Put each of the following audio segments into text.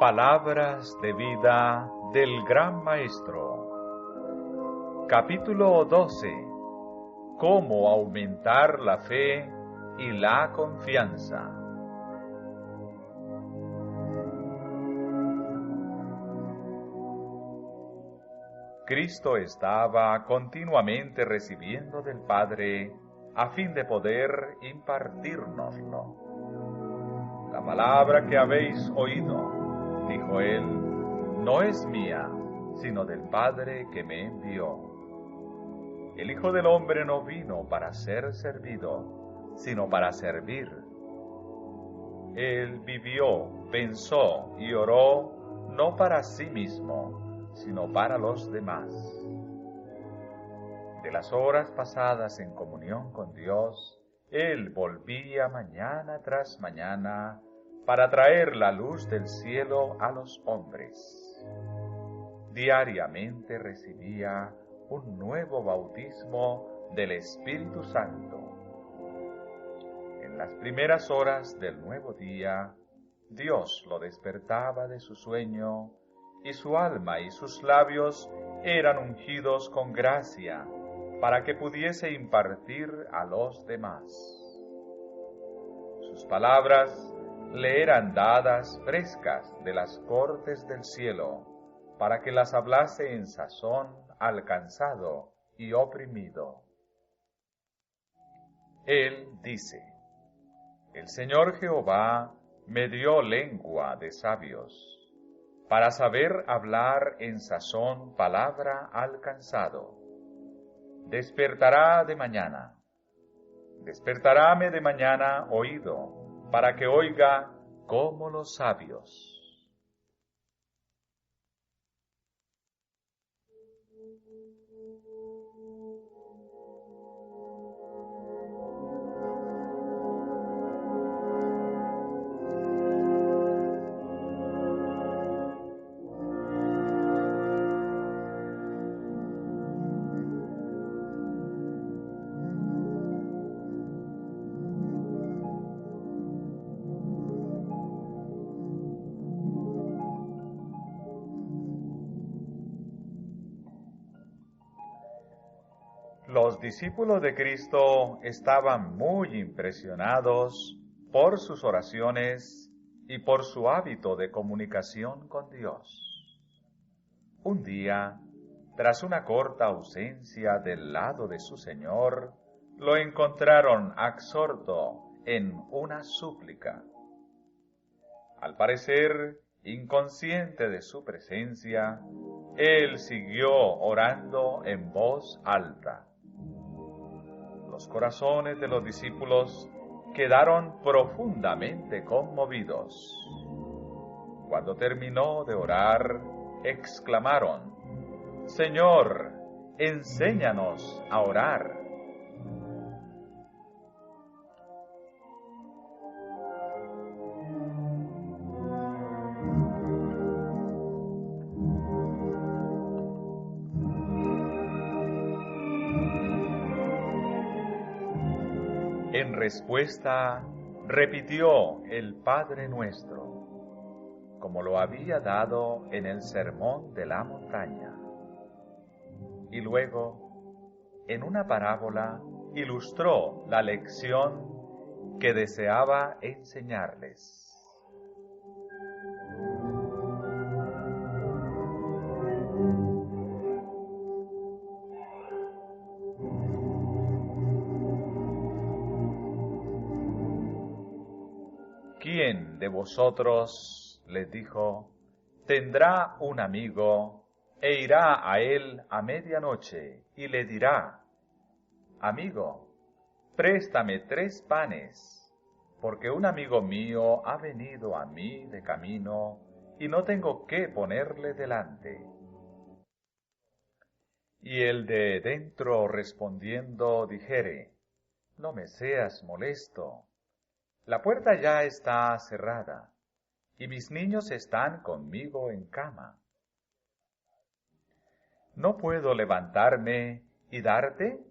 Palabras de vida del Gran Maestro. Capítulo 12. Cómo aumentar la fe y la confianza. Cristo estaba continuamente recibiendo del Padre a fin de poder impartírnoslo. La palabra que habéis oído, dijo él, no es mía, sino del Padre que me envió. El Hijo del Hombre no vino para ser servido, sino para servir. Él vivió, pensó y oró no para sí mismo, sino para los demás. De las horas pasadas en comunión con Dios, Él volvía mañana tras mañana para traer la luz del cielo a los hombres. Diariamente recibía un nuevo bautismo del Espíritu Santo. En las primeras horas del nuevo día, Dios lo despertaba de su sueño, y su alma y sus labios eran ungidos con gracia, para que pudiese impartir a los demás. Sus palabras le eran dadas frescas de las cortes del cielo, para que las hablase en sazón al cansado y oprimido. Él dice: El Señor Jehová me dio lengua de sabios, para saber hablar en sazón palabra al cansado. Despertaráme de mañana oído, para que oiga como los sabios. Los discípulos de Cristo estaban muy impresionados por sus oraciones y por su hábito de comunicación con Dios. Un día, tras una corta ausencia del lado de su Señor, lo encontraron absorto en una súplica. Al parecer, inconsciente de su presencia, él siguió orando en voz alta. Los corazones de los discípulos quedaron profundamente conmovidos. Cuando terminó de orar, exclamaron: Señor, enséñanos a orar. En respuesta, repitió el Padre Nuestro, como lo había dado en el Sermón de la Montaña. Y luego, en una parábola, ilustró la lección que deseaba enseñarles. ¿Quién de vosotros, les dijo, tendrá un amigo e irá a él a medianoche y le dirá: Amigo, préstame 3 panes, porque un amigo mío ha venido a mí de camino y no tengo qué ponerle delante? Y el de dentro respondiendo dijere: No me seas molesto, la puerta ya está cerrada, y mis niños están conmigo en cama. ¿No puedo levantarme y darte?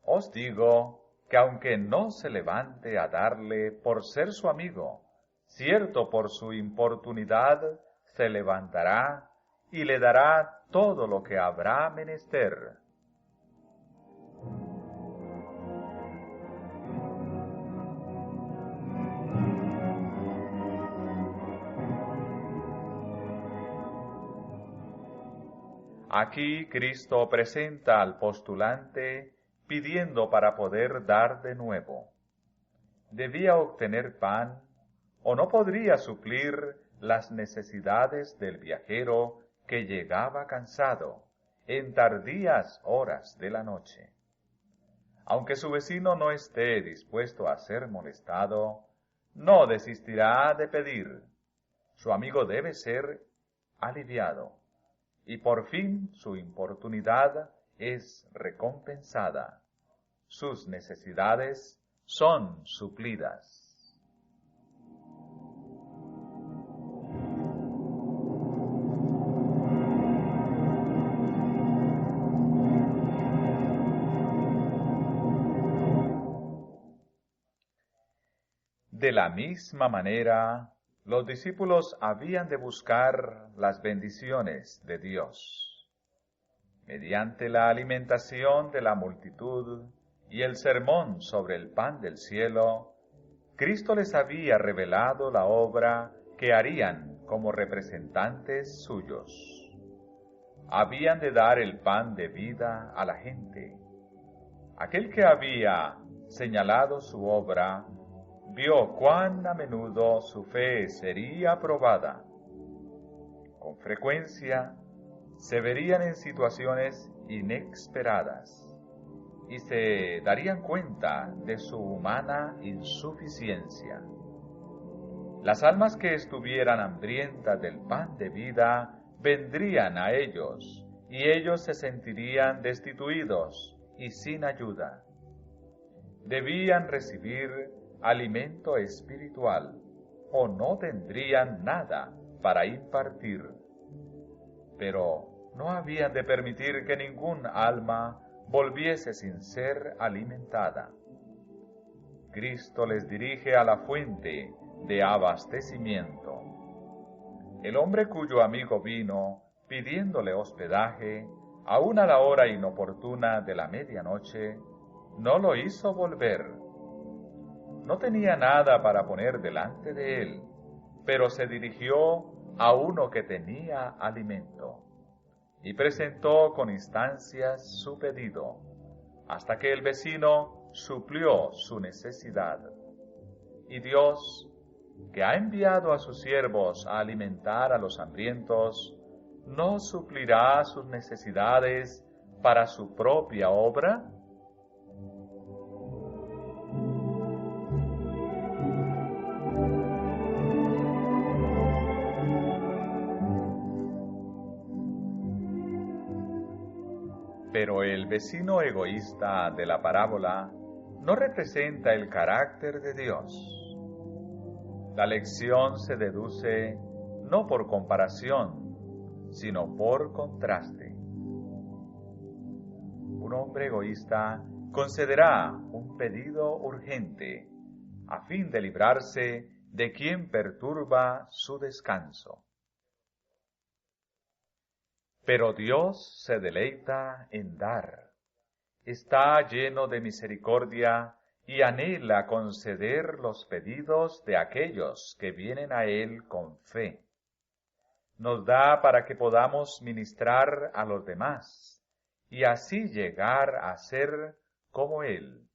Os digo que aunque no se levante a darle por ser su amigo, cierto por su importunidad se levantará y le dará todo lo que habrá menester. Aquí Cristo presenta al postulante pidiendo para poder dar de nuevo. ¿Debía obtener pan o no podría suplir las necesidades del viajero que llegaba cansado en tardías horas de la noche? Aunque su vecino no esté dispuesto a ser molestado, no desistirá de pedir. Su amigo debe ser aliviado. Y por fin su importunidad es recompensada. Sus necesidades son suplidas. De la misma manera, los discípulos habían de buscar las bendiciones de Dios. Mediante la alimentación de la multitud y el sermón sobre el pan del cielo, Cristo les había revelado la obra que harían como representantes suyos. Habían de dar el pan de vida a la gente. Aquel que había señalado su obra vio cuán a menudo su fe sería probada. Con frecuencia se verían en situaciones inesperadas y se darían cuenta de su humana insuficiencia. Las almas que estuvieran hambrientas del pan de vida vendrían a ellos y ellos se sentirían destituidos y sin ayuda. Debían recibir alimento espiritual, o no tendrían nada para impartir. Pero no habían de permitir que ningún alma volviese sin ser alimentada. Cristo les dirige a la fuente de abastecimiento. El hombre cuyo amigo vino pidiéndole hospedaje, aun a la hora inoportuna de la medianoche, no lo hizo volver. No tenía nada para poner delante de él, pero se dirigió a uno que tenía alimento, y presentó con instancias su pedido, hasta que el vecino suplió su necesidad. Y Dios, que ha enviado a sus siervos a alimentar a los hambrientos, ¿no suplirá sus necesidades para su propia obra? Pero el vecino egoísta de la parábola no representa el carácter de Dios. La lección se deduce no por comparación, sino por contraste. Un hombre egoísta concederá un pedido urgente a fin de librarse de quien perturba su descanso. Pero Dios se deleita en dar, está lleno de misericordia y anhela conceder los pedidos de aquellos que vienen a Él con fe. Nos da para que podamos ministrar a los demás y así llegar a ser como Él.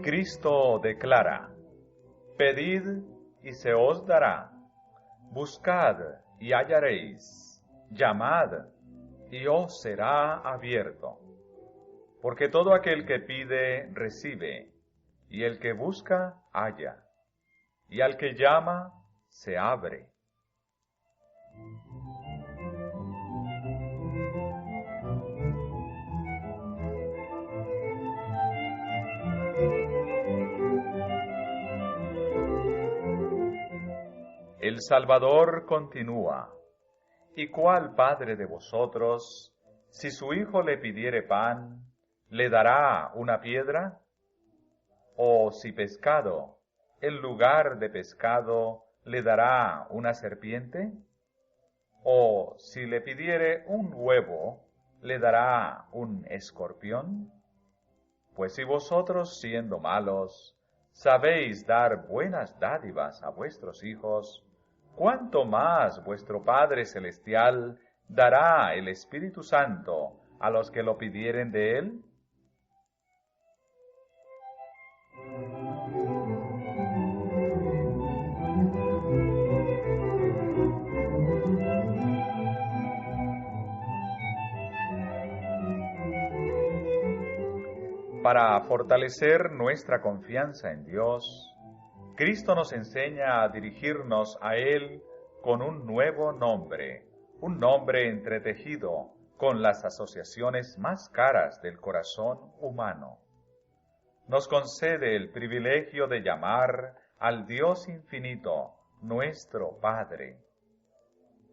Cristo declara: pedid y se os dará, buscad y hallaréis, llamad y os será abierto. Porque todo aquel que pide, recibe, y el que busca, halla, y al que llama, se abre. El Salvador continúa. ¿Y cuál padre de vosotros, si su hijo le pidiere pan, le dará una piedra? ¿O si pescado, en lugar de pescado, le dará una serpiente? ¿O si le pidiere un huevo, le dará un escorpión? Pues si vosotros, siendo malos, sabéis dar buenas dádivas a vuestros hijos, ¿cuánto más vuestro Padre Celestial dará el Espíritu Santo a los que lo pidieren de él? Para fortalecer nuestra confianza en Dios, Cristo nos enseña a dirigirnos a Él con un nuevo nombre, un nombre entretejido con las asociaciones más caras del corazón humano. Nos concede el privilegio de llamar al Dios infinito nuestro Padre.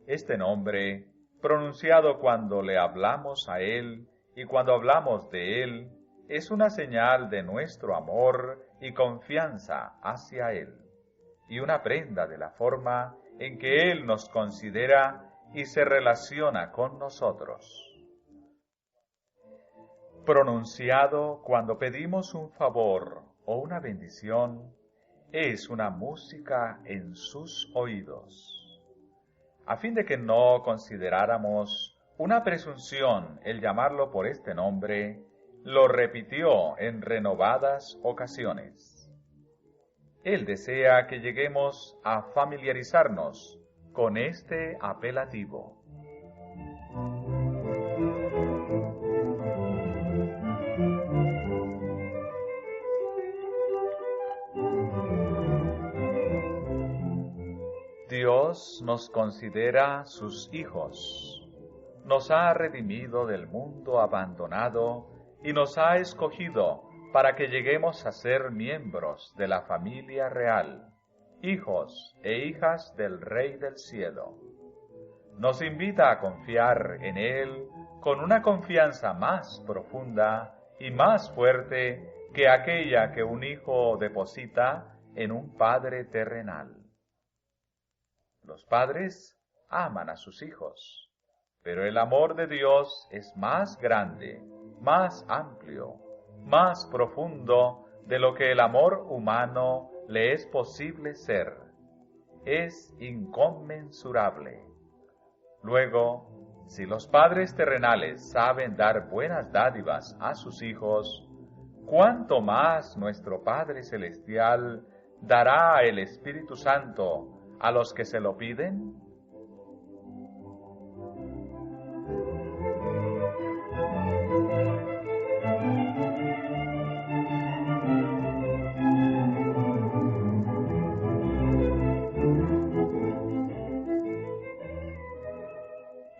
Este nombre, pronunciado cuando le hablamos a Él y cuando hablamos de Él, es una señal de nuestro amor y confianza hacia Él, y una prenda de la forma en que Él nos considera y se relaciona con nosotros. Pronunciado cuando pedimos un favor o una bendición, es una música en sus oídos. A fin de que no consideráramos una presunción el llamarlo por este nombre, lo repitió en renovadas ocasiones. Él desea que lleguemos a familiarizarnos con este apelativo. Dios nos considera sus hijos, nos ha redimido del mundo abandonado y nos ha escogido para que lleguemos a ser miembros de la familia real, hijos e hijas del Rey del Cielo. Nos invita a confiar en Él con una confianza más profunda y más fuerte que aquella que un hijo deposita en un padre terrenal. Los padres aman a sus hijos, pero el amor de Dios es más grande, más amplio, más profundo de lo que el amor humano le es posible ser. Es inconmensurable. Luego, si los padres terrenales saben dar buenas dádivas a sus hijos, ¿cuánto más nuestro Padre Celestial dará el Espíritu Santo a los que se lo piden?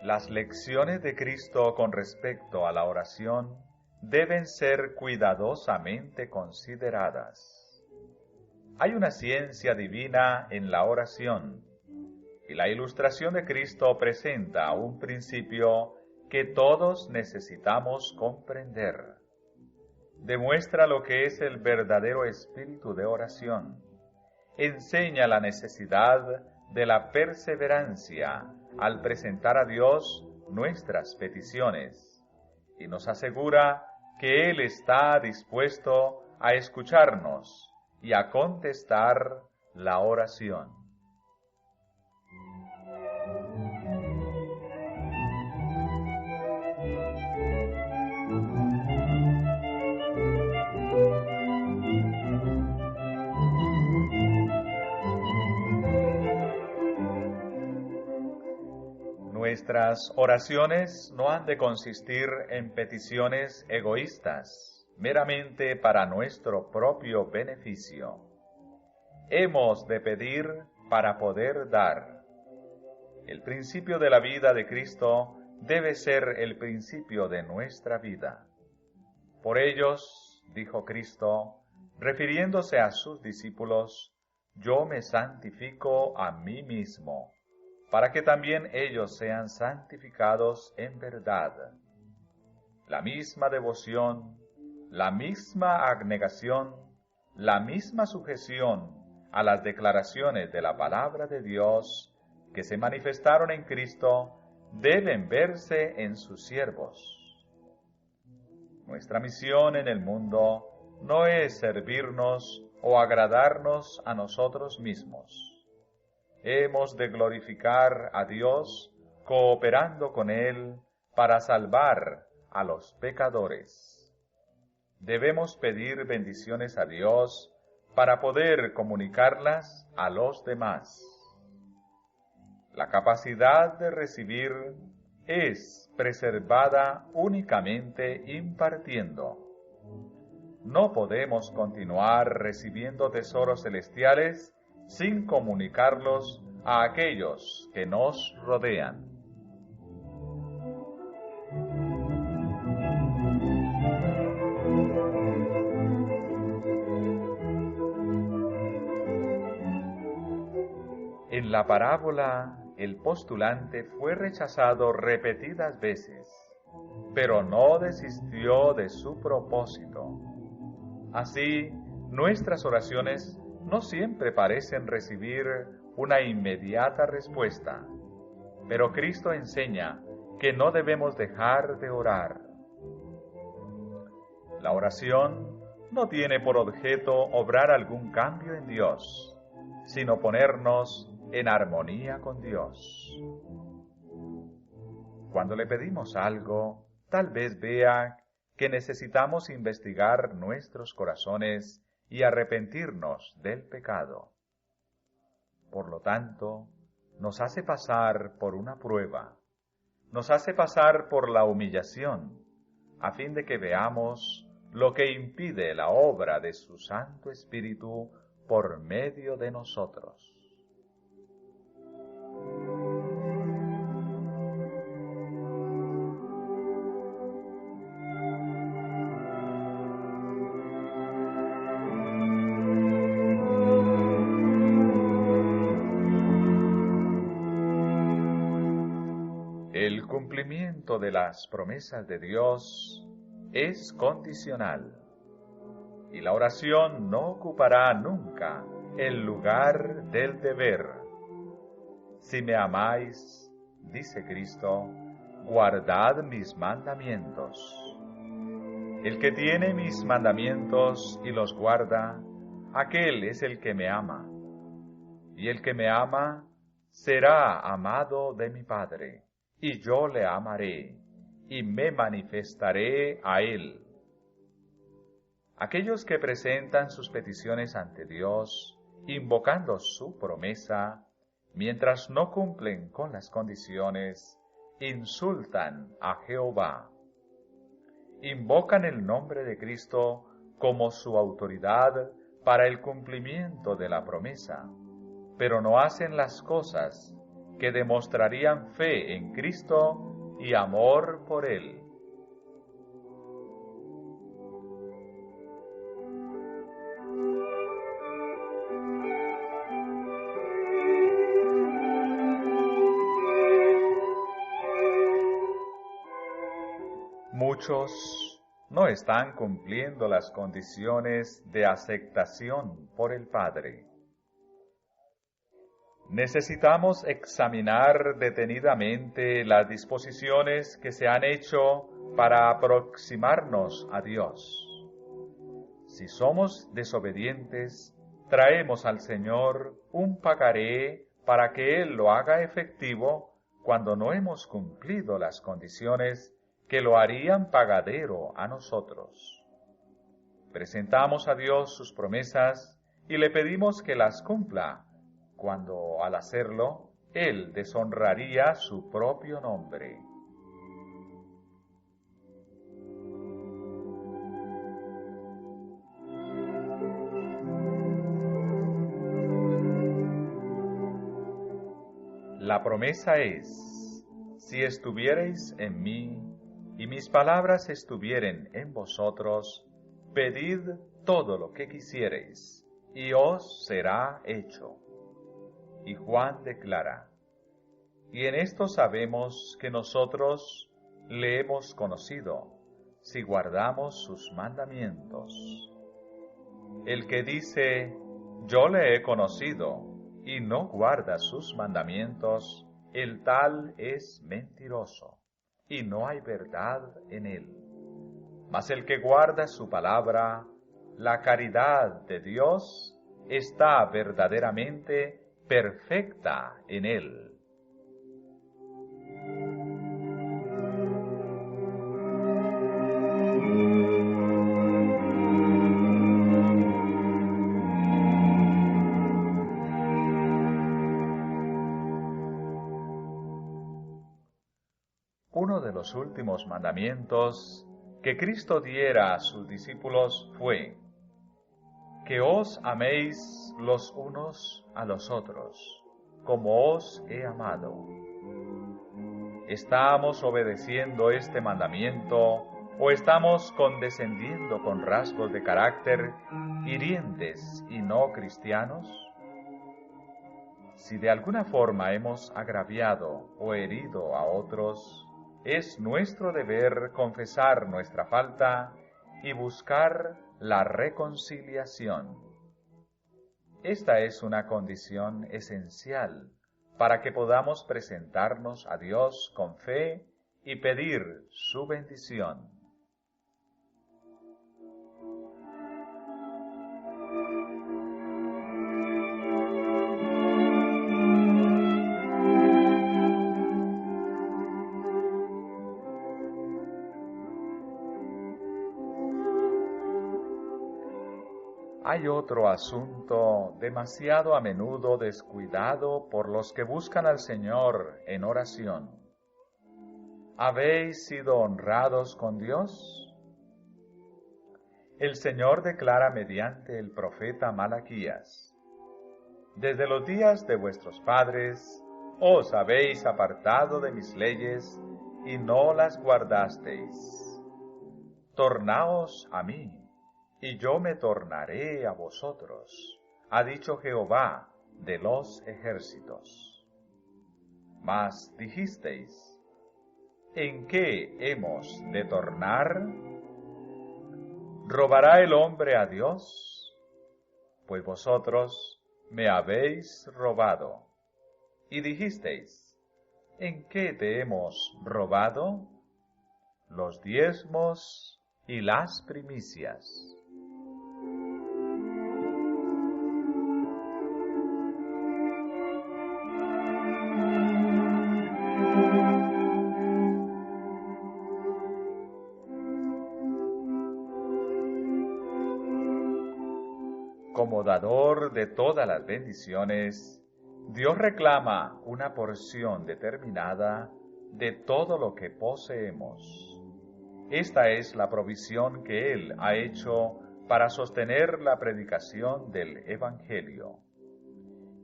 Las lecciones de Cristo con respecto a la oración deben ser cuidadosamente consideradas. Hay una ciencia divina en la oración, y la ilustración de Cristo presenta un principio que todos necesitamos comprender. Demuestra lo que es el verdadero espíritu de oración. Enseña la necesidad de la perseverancia al presentar a Dios nuestras peticiones, y nos asegura que Él está dispuesto a escucharnos y a contestar la oración. Nuestras oraciones no han de consistir en peticiones egoístas, meramente para nuestro propio beneficio. Hemos de pedir para poder dar. El principio de la vida de Cristo debe ser el principio de nuestra vida. Por ellos, dijo Cristo, refiriéndose a sus discípulos, yo me santifico a mí mismo, para que también ellos sean santificados en verdad. La misma devoción, la misma abnegación, la misma sujeción a las declaraciones de la palabra de Dios que se manifestaron en Cristo deben verse en sus siervos. Nuestra misión en el mundo no es servirnos o agradarnos a nosotros mismos. Hemos de glorificar a Dios cooperando con Él para salvar a los pecadores. Debemos pedir bendiciones a Dios para poder comunicarlas a los demás. La capacidad de recibir es preservada únicamente impartiendo. No podemos continuar recibiendo tesoros celestiales sin comunicarlos a aquellos que nos rodean. En la parábola, el postulante fue rechazado repetidas veces, pero no desistió de su propósito. Así, nuestras oraciones no siempre parecen recibir una inmediata respuesta, pero Cristo enseña que no debemos dejar de orar. La oración no tiene por objeto obrar algún cambio en Dios, sino ponernos en armonía con Dios. Cuando le pedimos algo, tal vez vea que necesitamos investigar nuestros corazones y arrepentirnos del pecado. Por lo tanto, nos hace pasar por una prueba, nos hace pasar por la humillación, a fin de que veamos lo que impide la obra de su Santo Espíritu por medio de nosotros. El cumplimiento de las promesas de Dios es condicional, y la oración no ocupará nunca el lugar del deber. Si me amáis, dice Cristo, guardad mis mandamientos. El que tiene mis mandamientos y los guarda, aquel es el que me ama. Y el que me ama será amado de mi Padre, y yo le amaré, y me manifestaré a él. Aquellos que presentan sus peticiones ante Dios, invocando su promesa, mientras no cumplen con las condiciones, insultan a Jehová. Invocan el nombre de Cristo como su autoridad para el cumplimiento de la promesa, pero no hacen las cosas que demostrarían fe en Cristo y amor por Él. Muchos no están cumpliendo las condiciones de aceptación por el Padre. Necesitamos examinar detenidamente las disposiciones que se han hecho para aproximarnos a Dios. Si somos desobedientes, traemos al Señor un pagaré para que Él lo haga efectivo cuando no hemos cumplido las condiciones que lo harían pagadero a nosotros. Presentamos a Dios sus promesas y le pedimos que las cumpla, cuando al hacerlo, Él deshonraría su propio nombre. La promesa es: si estuviereis en mí y mis palabras estuvieren en vosotros, pedid todo lo que quisiereis, y os será hecho. Y Juan declara: y en esto sabemos que nosotros le hemos conocido, si guardamos sus mandamientos. El que dice, yo le he conocido, y no guarda sus mandamientos, el tal es mentiroso, y no hay verdad en él. Mas el que guarda su palabra, la caridad de Dios está verdaderamente perfecta en él. Uno de los últimos mandamientos que Cristo diera a sus discípulos fue: que os améis los unos a los otros, como os he amado. ¿Estamos obedeciendo este mandamiento o estamos condescendiendo con rasgos de carácter hirientes y no cristianos? Si de alguna forma hemos agraviado o herido a otros, es nuestro deber confesar nuestra falta y buscar la reconciliación. Esta es una condición esencial para que podamos presentarnos a Dios con fe y pedir su bendición. Hay otro asunto demasiado a menudo descuidado por los que buscan al Señor en oración. ¿Habéis sido honrados con Dios? El Señor declara mediante el profeta Malaquías: desde los días de vuestros padres os habéis apartado de mis leyes y no las guardasteis. Tornaos a mí, y yo me tornaré a vosotros, ha dicho Jehová de los ejércitos. Mas dijisteis: ¿en qué hemos de tornar? ¿Robará el hombre a Dios? Pues vosotros me habéis robado. Y dijisteis: ¿en qué te hemos robado? Los diezmos y las primicias. Como dador de todas las bendiciones, Dios reclama una porción determinada de todo lo que poseemos. Esta es la provisión que Él ha hecho para sostener la predicación del Evangelio.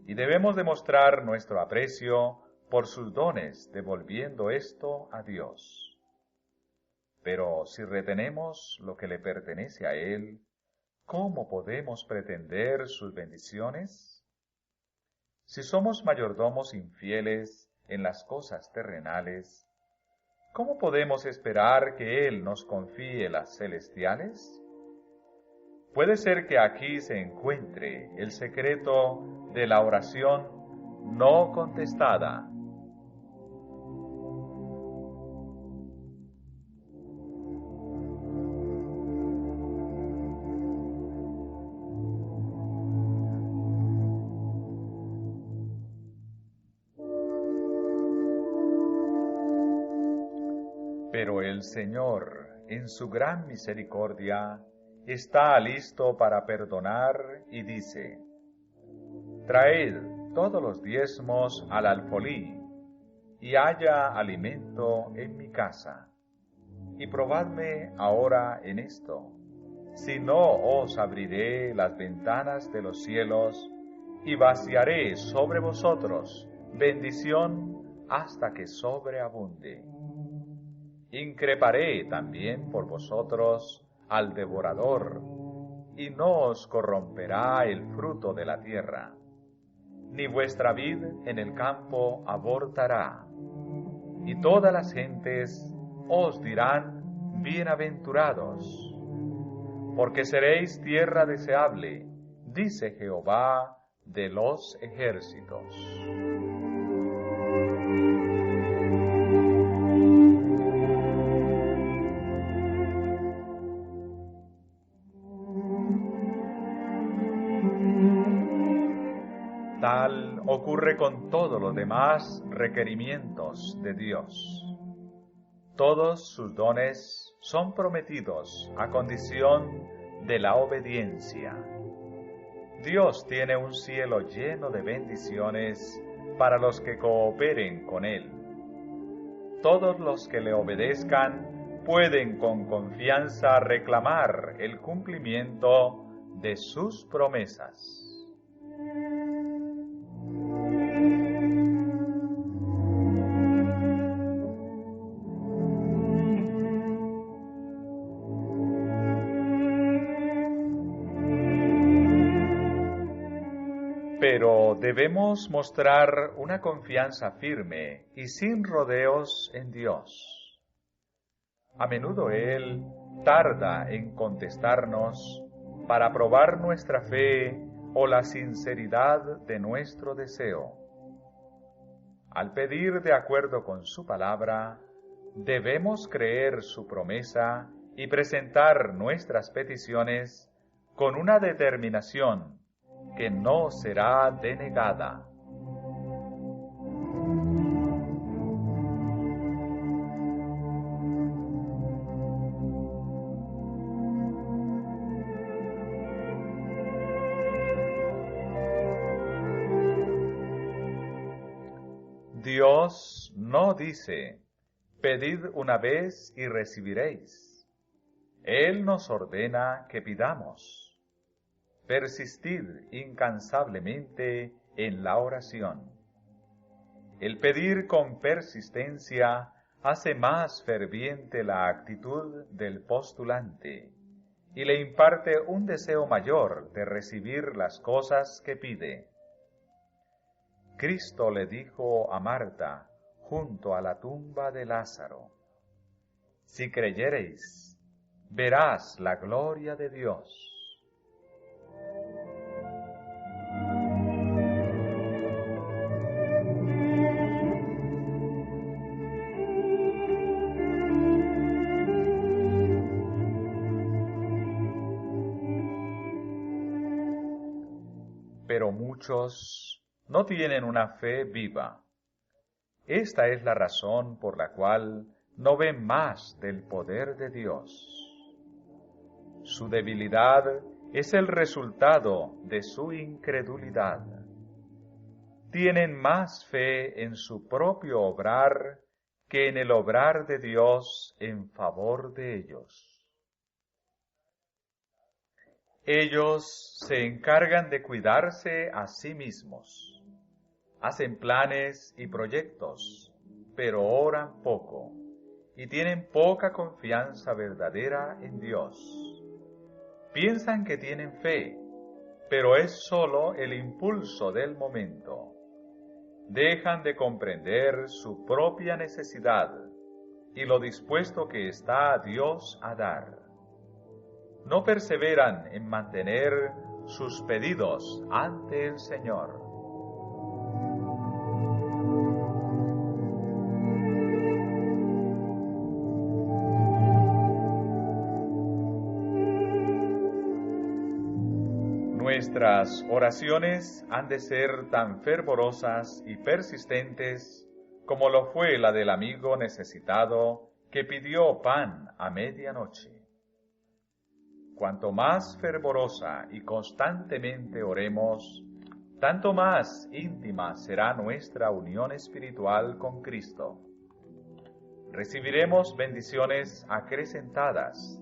Y debemos demostrar nuestro aprecio por sus dones, devolviendo esto a Dios. Pero si retenemos lo que le pertenece a Él, ¿cómo podemos pretender sus bendiciones? Si somos mayordomos infieles en las cosas terrenales, ¿cómo podemos esperar que Él nos confíe las celestiales? Puede ser que aquí se encuentre el secreto de la oración no contestada. Pero el Señor, en su gran misericordia, está listo para perdonar y dice: traed todos los diezmos al alfolí, y haya alimento en mi casa. Y probadme ahora en esto, si no os abriré las ventanas de los cielos, y vaciaré sobre vosotros bendición hasta que sobreabunde. Increparé también por vosotros al devorador, y no os corromperá el fruto de la tierra, ni vuestra vid en el campo abortará. Y todas las gentes os dirán bienaventurados, porque seréis tierra deseable, dice Jehová de los ejércitos. Tal ocurre con todos los demás requerimientos de Dios. Todos sus dones son prometidos a condición de la obediencia. Dios tiene un cielo lleno de bendiciones para los que cooperen con Él. Todos los que le obedezcan pueden con confianza reclamar el cumplimiento de sus promesas. Pero debemos mostrar una confianza firme y sin rodeos en Dios. A menudo Él tarda en contestarnos para probar nuestra fe o la sinceridad de nuestro deseo. Al pedir de acuerdo con su palabra, debemos creer su promesa y presentar nuestras peticiones con una determinación que no será denegada. Dios no dice, pedid una vez y recibiréis. Él nos ordena que pidamos. Persistid incansablemente en la oración. El pedir con persistencia hace más ferviente la actitud del postulante y le imparte un deseo mayor de recibir las cosas que pide. Cristo le dijo a Marta junto a la tumba de Lázaro: si creyereis, verás la gloria de Dios. Pero muchos no tienen una fe viva. Esta es la razón por la cual no ven más del poder de Dios. Su debilidad es el resultado de su incredulidad. Tienen más fe en su propio obrar que en el obrar de Dios en favor de ellos. Ellos se encargan de cuidarse a sí mismos. Hacen planes y proyectos, pero oran poco y tienen poca confianza verdadera en Dios. Piensan que tienen fe, pero es solo el impulso del momento. Dejan de comprender su propia necesidad y lo dispuesto que está Dios a dar. No perseveran en mantener sus pedidos ante el Señor. Nuestras oraciones han de ser tan fervorosas y persistentes como lo fue la del amigo necesitado que pidió pan a medianoche. Cuanto más fervorosa y constantemente oremos, tanto más íntima será nuestra unión espiritual con Cristo. Recibiremos bendiciones acrecentadas,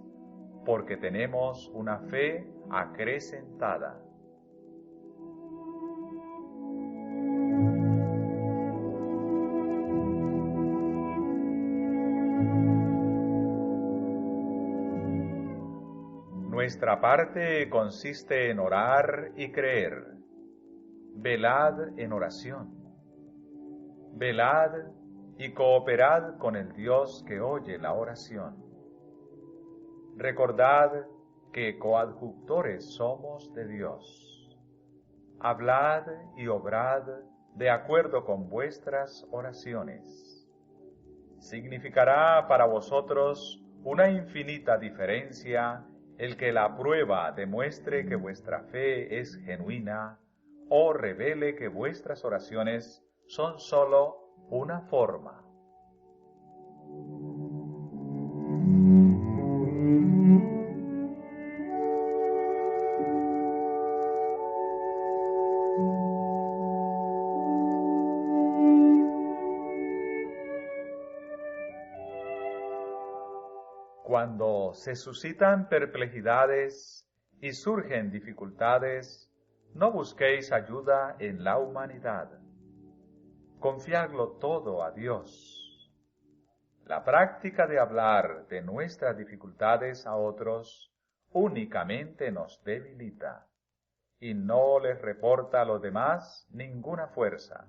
porque tenemos una fe acrecentada. Nuestra parte consiste en orar y creer. Velad en oración. Velad y cooperad con el Dios que oye la oración. Recordad que coadjutores somos de Dios. Hablad y obrad de acuerdo con vuestras oraciones. Significará para vosotros una infinita diferencia el que la prueba demuestre que vuestra fe es genuina o revele que vuestras oraciones son sólo una forma. Cuando se suscitan perplejidades y surgen dificultades, no busquéis ayuda en la humanidad. Confiadlo todo a Dios. La práctica de hablar de nuestras dificultades a otros únicamente nos debilita y no les reporta a los demás ninguna fuerza.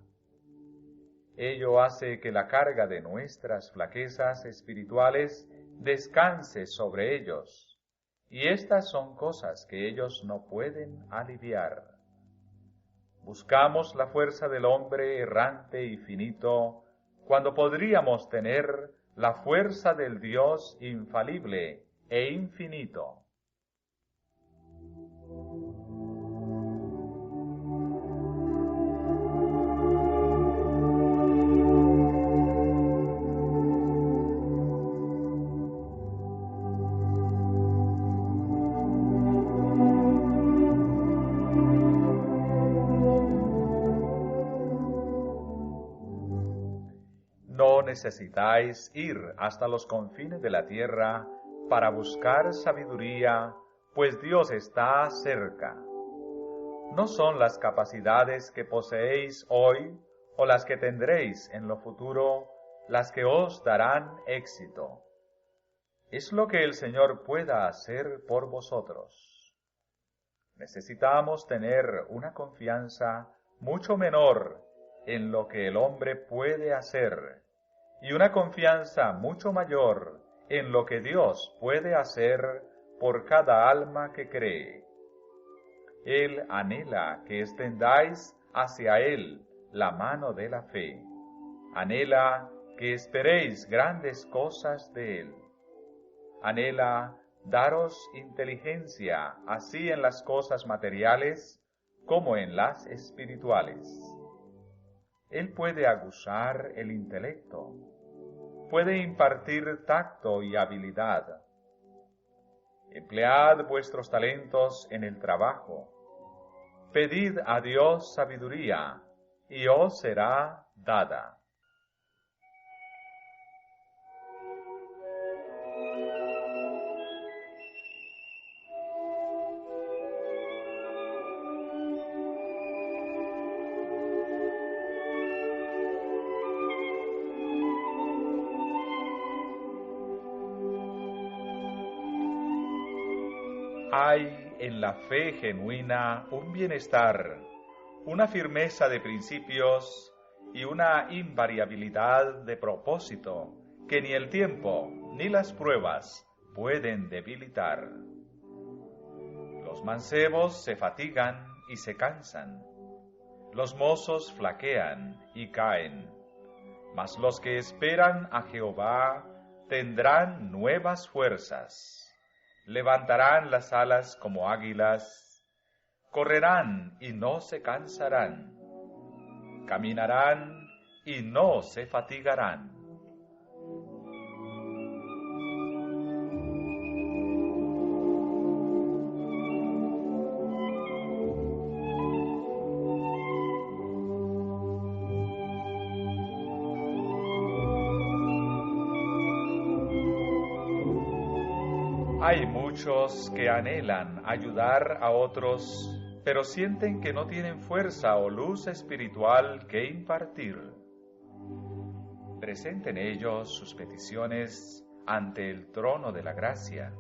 Ello hace que la carga de nuestras flaquezas espirituales descanse sobre ellos, y estas son cosas que ellos no pueden aliviar. Buscamos la fuerza del hombre errante y finito, cuando podríamos tener la fuerza del Dios infalible e infinito. No necesitáis ir hasta los confines de la tierra para buscar sabiduría, pues Dios está cerca. No son las capacidades que poseéis hoy o las que tendréis en lo futuro las que os darán éxito. Es lo que el Señor pueda hacer por vosotros. Necesitamos tener una confianza mucho menor en lo que el hombre puede hacer y una confianza mucho mayor en lo que Dios puede hacer por cada alma que cree. Él anhela que extendáis hacia Él la mano de la fe. Anhela que esperéis grandes cosas de Él. Anhela daros inteligencia así en las cosas materiales como en las espirituales. Él puede aguzar el intelecto, puede impartir tacto y habilidad. Emplead vuestros talentos en el trabajo. Pedid a Dios sabiduría, y os será dada. Hay en la fe genuina un bienestar, una firmeza de principios y una invariabilidad de propósito que ni el tiempo ni las pruebas pueden debilitar. Los mancebos se fatigan y se cansan, los mozos flaquean y caen, mas los que esperan a Jehová tendrán nuevas fuerzas. Levantarán las alas como águilas, correrán y no se cansarán, caminarán y no se fatigarán. Hay muchos que anhelan ayudar a otros, pero sienten que no tienen fuerza o luz espiritual que impartir. Presenten ellos sus peticiones ante el trono de la gracia.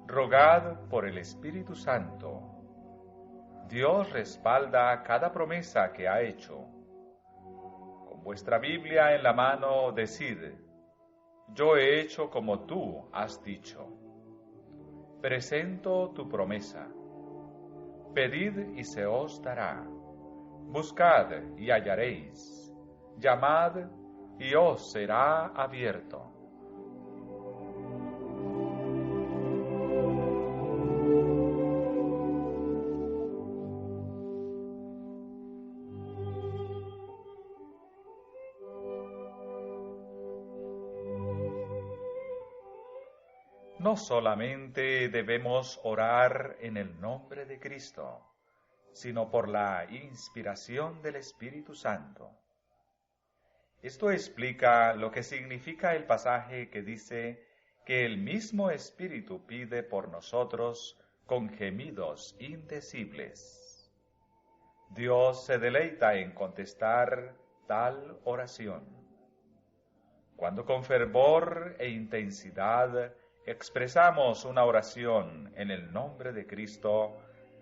rogad por el Espíritu Santo. Dios respalda cada promesa que ha hecho. Con vuestra Biblia en la mano, decid: yo he hecho como tú has dicho. Presento tu promesa. Pedid y se os dará. Buscad y hallaréis. Llamad y os será abierto. No solamente debemos orar en el nombre de Cristo, sino por la inspiración del Espíritu Santo. Esto explica lo que significa el pasaje que dice que el mismo Espíritu pide por nosotros con gemidos indecibles. Dios se deleita en contestar tal oración. Cuando con fervor e intensidad expresamos una oración en el nombre de Cristo,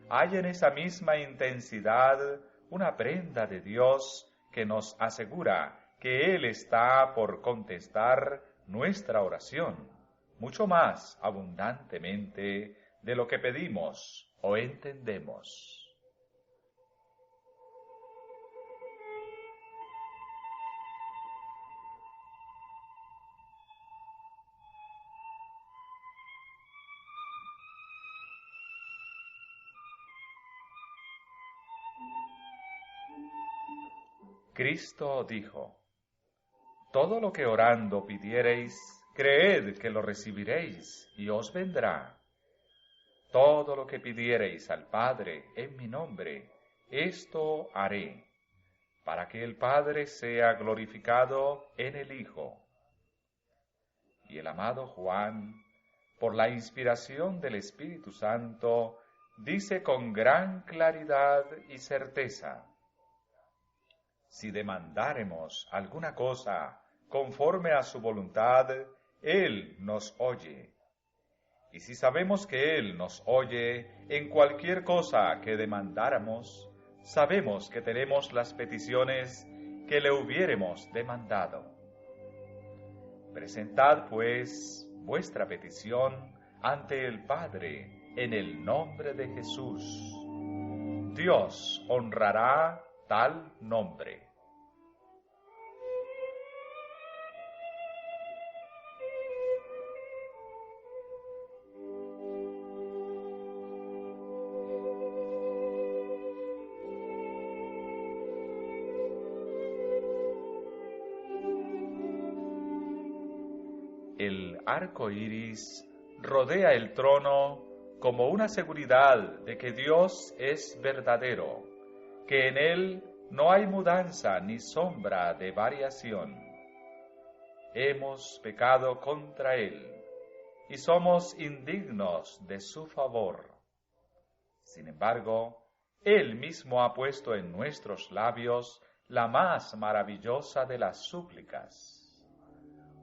hay en esa misma intensidad una prenda de Dios que nos asegura que Él está por contestar nuestra oración, mucho más abundantemente de lo que pedimos o entendemos. Cristo dijo: todo lo que orando pidiereis, creed que lo recibiréis y os vendrá. Todo lo que pidiereis al Padre en mi nombre, esto haré, para que el Padre sea glorificado en el Hijo. Y el amado Juan, por la inspiración del Espíritu Santo, dice con gran claridad y certeza: si demandáremos alguna cosa conforme a su voluntad, Él nos oye. Y si sabemos que Él nos oye en cualquier cosa que demandáramos, sabemos que tenemos las peticiones que le hubiéremos demandado. Presentad, pues, vuestra petición ante el Padre en el nombre de Jesús. Dios honrará tal nombre. El arco iris rodea el trono como una seguridad de que Dios es verdadero, que en Él no hay mudanza ni sombra de variación. Hemos pecado contra Él y somos indignos de su favor. Sin embargo, Él mismo ha puesto en nuestros labios la más maravillosa de las súplicas.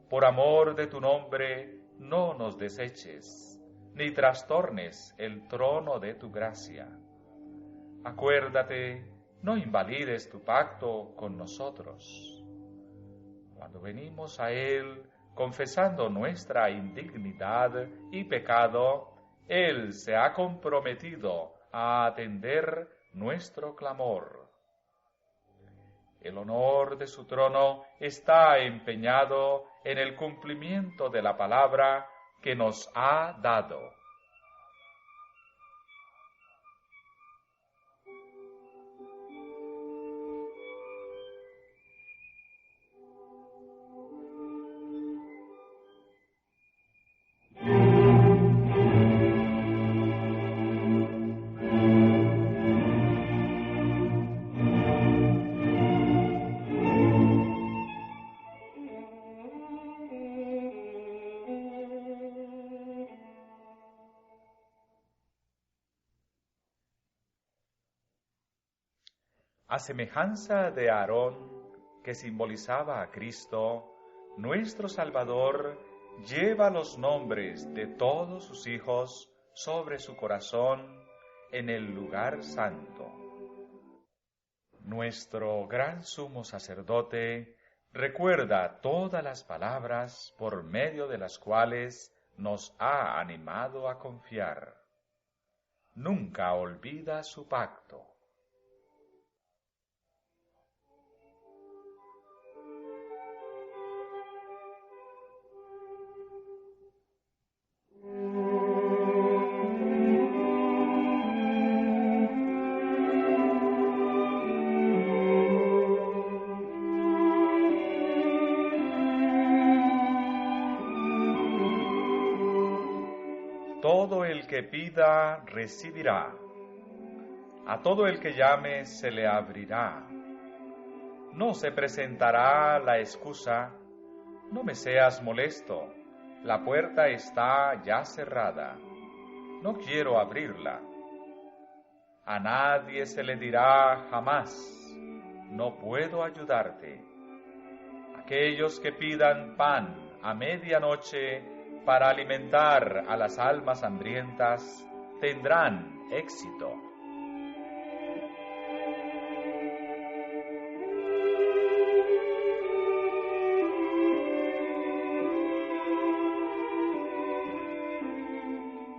Por amor de tu nombre, no nos deseches, ni trastornes el trono de tu gracia. Acuérdate, no invalides tu pacto con nosotros. Cuando venimos a Él, confesando nuestra indignidad y pecado, Él se ha comprometido a atender nuestro clamor. El honor de su trono está empeñado en el cumplimiento de la palabra que nos ha dado. A semejanza de Aarón, que simbolizaba a Cristo, nuestro Salvador lleva los nombres de todos sus hijos sobre su corazón en el lugar santo. Nuestro gran sumo sacerdote recuerda todas las palabras por medio de las cuales nos ha animado a confiar. Nunca olvida su pacto. Todo el que pida, recibirá. A todo el que llame, se le abrirá. No se presentará la excusa: no me seas molesto, la puerta está ya cerrada, no quiero abrirla. A nadie se le dirá jamás: no puedo ayudarte. Aquellos que pidan pan a medianoche para alimentar a las almas hambrientas, tendrán éxito.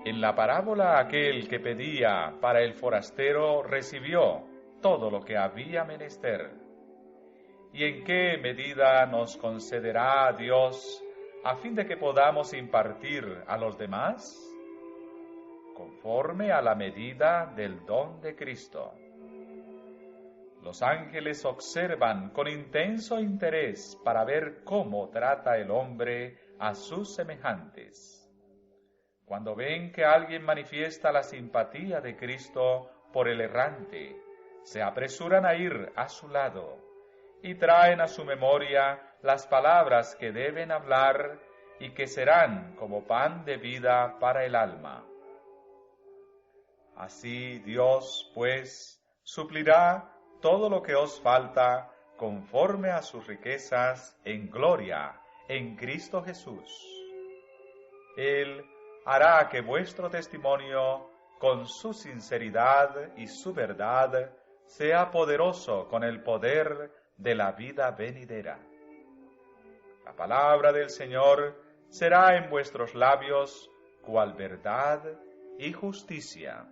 En la parábola, aquel que pedía para el forastero recibió todo lo que había menester. ¿Y en qué medida nos concederá Dios a fin de que podamos impartir a los demás? Conforme a la medida del don de Cristo. Los ángeles observan con intenso interés para ver cómo trata el hombre a sus semejantes. Cuando ven que alguien manifiesta la simpatía de Cristo por el errante, se apresuran a ir a su lado y traen a su memoria las palabras que deben hablar y que serán como pan de vida para el alma. Así Dios, pues, suplirá todo lo que os falta conforme a sus riquezas en gloria en Cristo Jesús. Él hará que vuestro testimonio, con su sinceridad y su verdad, sea poderoso con el poder de la vida venidera. La palabra del Señor será en vuestros labios cual verdad y justicia.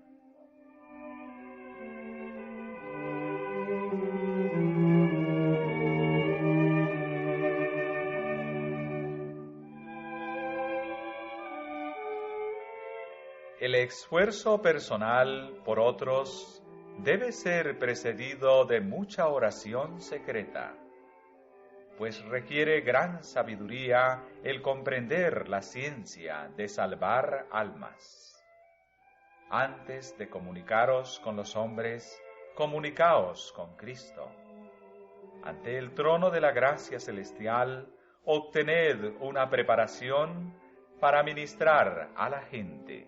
El esfuerzo personal por otros debe ser precedido de mucha oración secreta, pues requiere gran sabiduría el comprender la ciencia de salvar almas. Antes de comunicaros con los hombres, comunicaos con Cristo. Ante el trono de la gracia celestial, obtened una preparación para ministrar a la gente.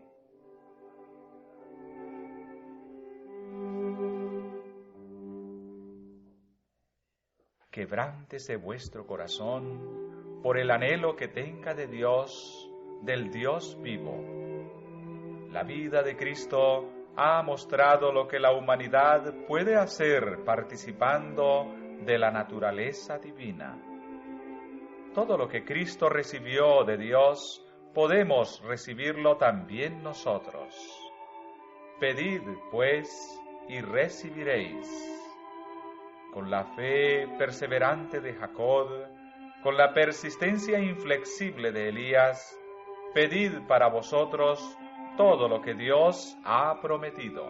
Quebrántese vuestro corazón por el anhelo que tenga de Dios, del Dios vivo. La vida de Cristo ha mostrado lo que la humanidad puede hacer participando de la naturaleza divina. Todo lo que Cristo recibió de Dios, podemos recibirlo también nosotros. Pedid, pues, y recibiréis. Con la fe perseverante de Jacob, con la persistencia inflexible de Elías, pedid para vosotros todo lo que Dios ha prometido.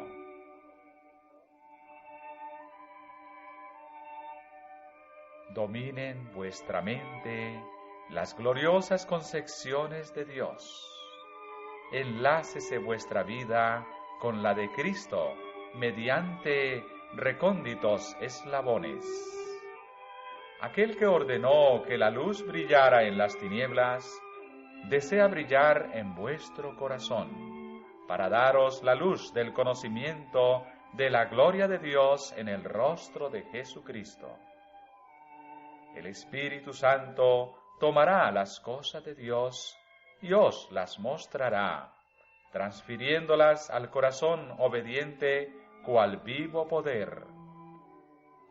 Dominen vuestra mente las gloriosas concepciones de Dios. Enlácese vuestra vida con la de Cristo mediante recónditos eslabones. Aquel que ordenó que la luz brillara en las tinieblas, desea brillar en vuestro corazón, para daros la luz del conocimiento de la gloria de Dios en el rostro de Jesucristo. El Espíritu Santo tomará las cosas de Dios y os las mostrará, transfiriéndolas al corazón obediente cual vivo poder.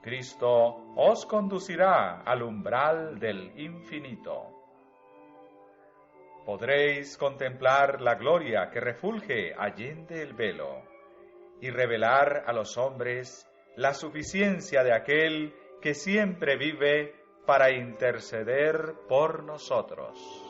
Cristo os conducirá al umbral del infinito. Podréis contemplar la gloria que refulge allende el velo y revelar a los hombres la suficiencia de aquel que siempre vive para interceder por nosotros.